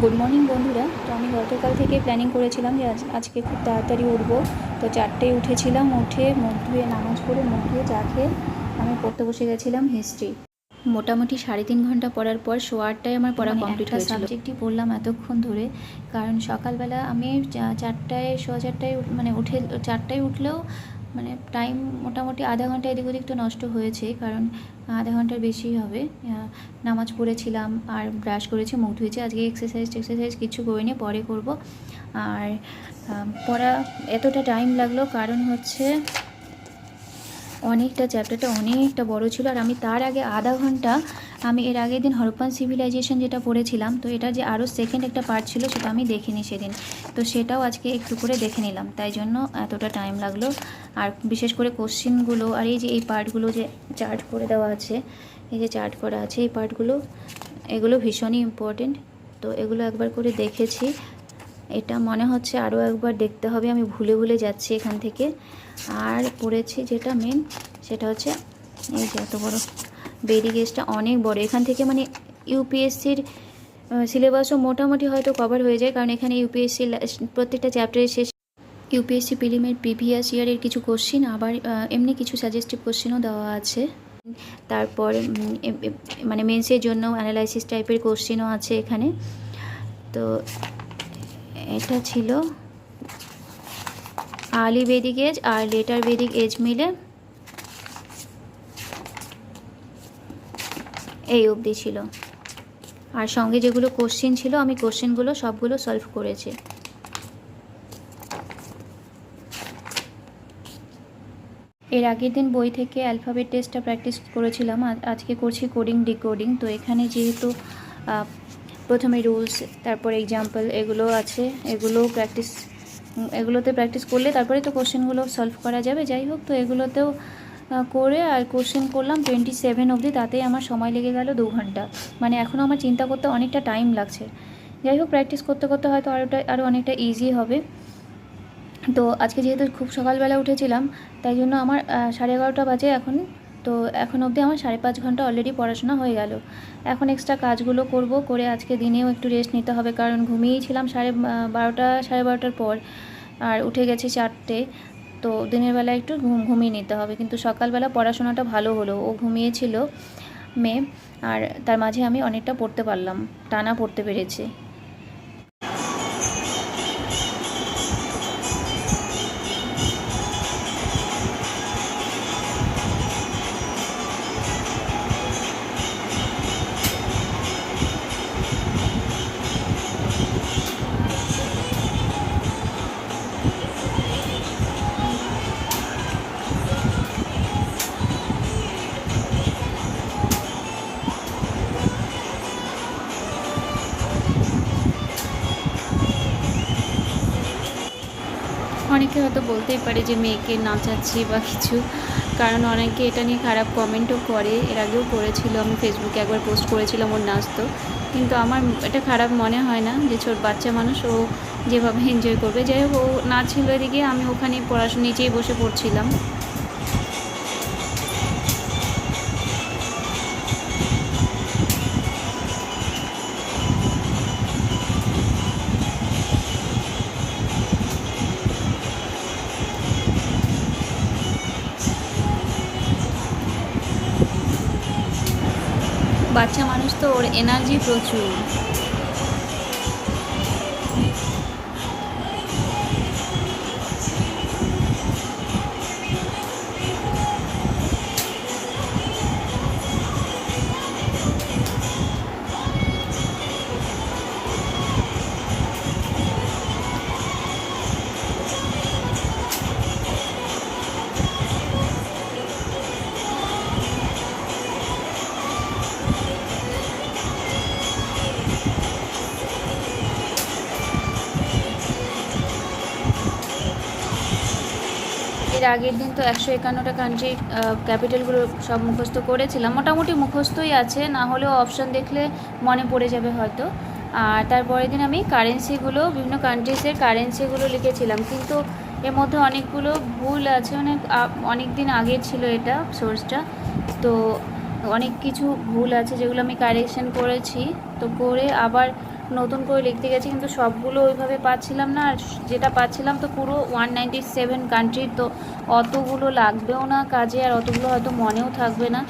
Good morning বন্ধুরা। তো আমি গতকাল থেকে প্ল্যানিং করেছিলাম যে আজকে খুব তাড়াতাড়ি উঠবো। তো 4টেয় উঠেছিলাম, উঠে মুখ ধুয়ে নামাজ পড়ে মুখ ধুয়ে চা খেয়ে আমি পড়তে বসে গেছিলাম হিস্ট্রি। মোটামুটি 3.5 ঘন্টা পড়ার পর 8:15টায় আমার পড়া কমপ্লিট হয়েছিল। সাবজেক্টই পড়লাম এতক্ষণ ধরে, কারণ সকালবেলা আমি 4টায় 4:15টায় উঠে 4টায় উঠলেও টাইম মোটামুটি আধা ঘন্টা এদিক ওদিক তো নষ্ট হয়েছে, কারণ আধা ঘন্টার বেশি হবে। নামাজ পড়েছিলাম আর ব্রাশ করেছি, মুখ ধুয়েছি। আজকে এক্সারসাইজ কিছু করিনি, পরে করব। আর পড়া এতটা টাইম লাগলো কারণ হচ্ছে চ্যাপ্টারটা অনেকটা বড় ছিল। আর আমি তার আগে আধা ঘন্টা আমি এর আগের দিন হরপ্পান সিভিলাইজেশন যেটা পড়েছিলাম, তো এটা যে আরও সেকেন্ড একটা পার্ট ছিল সেটা আমি দেখিনি সেদিন, তো সেটাও আজকে একটু করে দেখে নিলাম, তাই জন্য এতটা টাইম লাগলো। আর বিশেষ করে কোশ্চেনগুলো আর এই যে এই পার্টগুলো যে চার্ট করে দেওয়া আছে, এই যে চার্ট করা আছে এই পার্টগুলো, এগুলো ভীষণই ইম্পর্টেন্ট। তো এগুলো একবার করে দেখেছি, এটা মনে হচ্ছে আরও একবার দেখতে হবে, আমি ভুলে ভুলে যাচ্ছি এখান থেকে। আর পড়েছি যেটা মেন, সেটা হচ্ছে এই যে এত বড় বেরিক এজটা, অনেক বড়। এখান থেকে ইউপিএসসির সিলেবাসও মোটামুটি হয়তো কভার হয়ে যায়, কারণ এখানে ইউপিএসসি প্রত্যেকটা চ্যাপ্টারের শেষ ইউপিএসসি প্রিলিমের প্রিভিয়াস ইয়ারের কিছু কোশ্চিন, আবার এমনি কিছু সাজেস্টিভ কোশ্চিনও দেওয়া আছে। তারপর মেন্সের জন্য অ্যানালাইসিস টাইপের কোশ্চিনও আছে এখানে। তো এটা ছিল আর্লি বেদিক এজ আর লেটার বেদিক এজ মিলে এই অবধি ছিল। আর সঙ্গে যেগুলো কোশ্চেন ছিল আমি কোশ্চেনগুলো সবগুলো সলভ করেছি। এর আগের দিন বই থেকে অ্যালফাবেট টেস্টটা প্র্যাকটিস করেছিলাম, আজকে করছি কোডিং ডিকোডিং। তো এখানে যেহেতু প্রথমে রুলস, তারপর এক্সাম্পল, এগুলো আছে, এগুলোতে প্র্যাকটিস করলে তারপরে তো কোশ্চেনগুলো সলভ করা যাবে। যাই হোক, তো এগুলোতেও করে আর কোশ্চেন করলাম 27 অবধি, তাতেই আমার সময় লেগে গেল 2 ঘন্টা। এখনও আমার চিন্তা করতে অনেকটা টাইম লাগছে। যাই হোক, প্র্যাকটিস করতে করতে হয়তো আরও অনেকটা ইজি হবে। তো আজকে যেহেতু খুব সকালবেলা উঠেছিলাম, তাই জন্য আমার 11:30 বাজে এখন। তো এখন অবধি আমার 5.5 ঘন্টা অলরেডি পড়াশোনা হয়ে গেল। এখন এক্সট্রা কাজগুলো করব, করে আজকে দিনেও একটু রেস্ট নিতে হবে, কারণ ঘুমিয়েছিলাম 12:30 পর, আর উঠে গেছি 4টে। তো দিনের বেলা একটু ঘুমিয়ে নিতে হবে। কিন্তু সকালবেলা পড়াশোনাটা ভালো হলো, ও ঘুমিয়েছিল মেয়ে, আর তার মাঝে আমি অনেকটা পড়তে পারলাম, টানা পড়তে পেরেছি। অনেকে হয়তো বলতেই পারে যে মেয়েকে নাচাচ্ছি বা কিছু, কারণ অনেকে এটা নিয়ে খারাপ কমেন্টও করে। এর আগেও করেছিল, আমি ফেসবুকে একবার পোস্ট করেছিলাম ওর নাচতো, কিন্তু আমার এটা খারাপ মনে হয় না, যে ছোট বাচ্চা মানুষ, ও যেভাবে এনজয় করবে। যাই হোক, ও নাচছিল এদিকে, আমি ওখানে পড়াশোনা নিচেই বসে পড়ছিলাম। বাচ্চা মানুষ তো, ওর এনার্জি প্রচুর। এর আগের দিন তো 151টা কান্ট্রির ক্যাপিটালগুলো সব মুখস্থ করেছিলাম, মোটামুটি মুখস্থই আছে, না হলেও অপশান দেখলে মনে পড়ে যাবে হয়তো। আর তারপরের দিন আমি কারেন্সিগুলো, বিভিন্ন কান্ট্রিজের কারেন্সিগুলো লিখেছিলাম, কিন্তু এর মধ্যে অনেকগুলো ভুল আছে, অনেক দিন আগের ছিল এটা সোর্সটা, তো অনেক কিছু ভুল আছে যেগুলো আমি কারেকশন করেছি। তো করে আবার নতুন করে লিখতে গেছি, কিন্তু সবগুলো ওইভাবে পাচ্ছিলাম না। আর যেটা পাচ্ছিলাম তো পুরো 197 কান্ট্রির, তো অতগুলো লাগবেও না কাজে, আর অতগুলো হয়তো মনেও থাকবে না।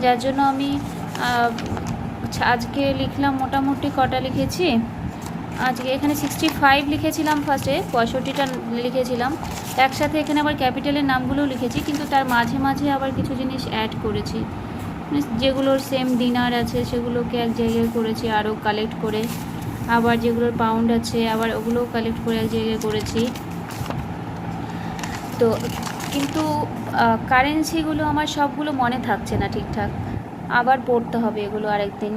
যার জন্য আমি আজকে লিখলাম মোটামুটি কটা লিখেছি, আজকে এখানে 65 লিখেছিলাম, ফার্স্টে 65টা লিখেছিলাম একসাথে। এখানে আবার ক্যাপিটালের নামগুলোও লিখেছি, কিন্তু তার মাঝে মাঝে আবার কিছু জিনিস অ্যাড করেছি, যেগুলোর সেম ডিনার আছে সেগুলোকে এক জায়গায় করেছি আরও কালেক্ট করে, আবার যেগুলোর পাউন্ড আছে আবার ওগুলোও কালেক্ট করে এক জায়গায় করেছি। তো কিন্তু কারেন্সিগুলো আমার সবগুলো মনে থাকছে না ঠিকঠাক, আবার পড়তে হবে এগুলো আরেকদিন।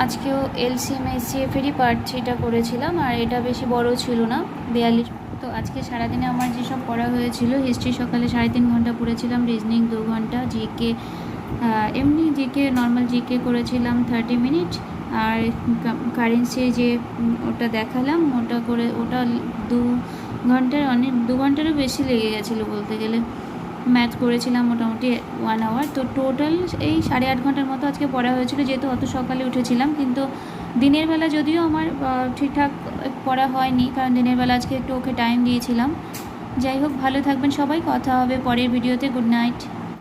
আজকেও এলসিএম এসজিএফেরই পার্ট 3টা করেছিলাম, আর এটা বেশি বড় ছিল না, 42। তো আজকে সারাদিনে আমার যেসব পড়া হয়েছিল, হিস্ট্রি সকালে 3.5 ঘন্টা পড়েছিলাম, রিজনিং 2 ঘন্টা, জিকে এমনি জিকে নর্মাল জিকে করেছিলাম 30 মিনিট, আর কারেন্সি যে ওটা দেখালাম ওটা 2 ঘন্টার, 2 ঘন্টারও বেশি লেগে গেছিলো বলতে গেলে। ম্যাথ করেছিলাম মোটামুটি 1 আওয়ার। তো টোটাল এই 8.5 ঘন্টার মতো আজকে পড়া হয়েছিল, যেহেতু অত সকালে উঠেছিলাম। কিন্তু দিনের বেলা যদিও আমার ঠিকঠাক পড়া হয়নি, কারণ দিনের বেলা আজকে একটু ওকে টাইম দিয়েছিলাম। যাই হোক, ভালো থাকবেন সবাই, কথা হবে পরের ভিডিওতে। Good night.